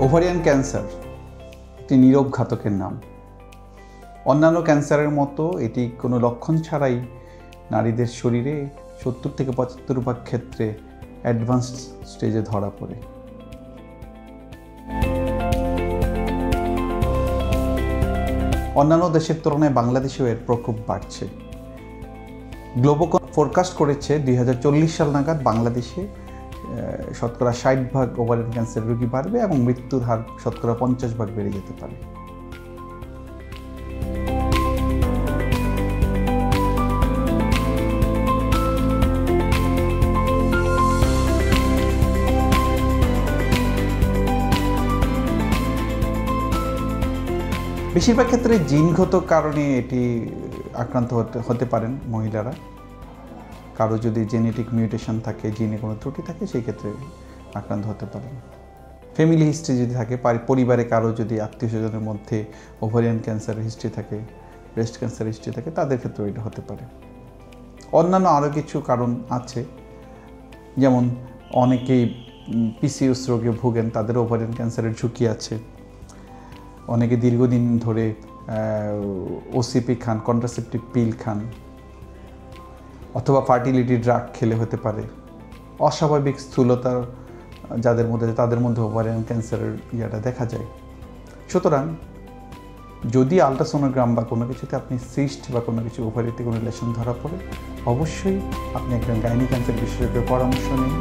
Ovarian cancer একটি নীরব ঘাতকের নাম। অন্যান্য ক্যান্সারের মতো এটি কোনো লক্ষণ ছাড়াই নারীদের শরীরে 70 থেকে 75% ক্ষেত্রে অ্যাডভান্স স্টেজে ধরা পড়ে। অন্যান্য দেশের তুলনায় বাংলাদেশেও এর প্রকোপ বাড়ছে। গ্লোবোকন ফোরকাস্ট করেছে 2040 সাল নাগাদ বাংলাদেশে শতকরা 60% ওভারিয়ান ক্যান্সার রোগী বাড়বে এবং মৃত্যুর হার শতকরা 50% বেড়ে যেতে পারে। বেশিরভাগ ক্ষেত্রে জিনগত কারণে এটি আক্রান্ত হতে পারেন মহিলারা। কারো যদি জেনেটিক মিউটেশন থাকে, জিনে কোনো ত্রুটি থাকে, সেই ক্ষেত্রে আক্রান্ত হতে পারেন। ফ্যামিলি হিস্ট্রি যদি থাকে, পরিবারে কারো যদি আত্মীয় স্বজনের মধ্যে ওভারিয়ান ক্যান্সারের হিস্ট্রি থাকে, ব্রেস্ট ক্যান্সারের হিস্ট্রি থাকে, তাদের ক্ষেত্রেও এটা হতে পারে। অন্যান্য আরও কিছু কারণ আছে, যেমন অনেকেই পিসিওএস রোগে ভোগেন, তাদের ওভারিয়ান ক্যান্সারের ঝুঁকি আছে। অনেকে দীর্ঘদিন ধরে ওসিপি খান, কন্ট্রাসেপটিভ পিল খান, অথবা ফার্টিলিটি ড্রাগ খেলে হতে পারে। অস্বাভাবিক স্থূলতা যাদের মধ্যে, তাদের মধ্যে ওভারিয়ান ক্যান্সারের ইয়েটা দেখা যায়। সুতরাং যদি আলট্রাসোনোগ্রাম বা কোনো কিছুতে আপনি সিস্ট বা কোনো কিছু ওভারিতে কোনো লেশন ধরা পড়ে, অবশ্যই আপনি একজন গাইনি ক্যান্সার বিশেষজ্ঞের পরামর্শ নিন।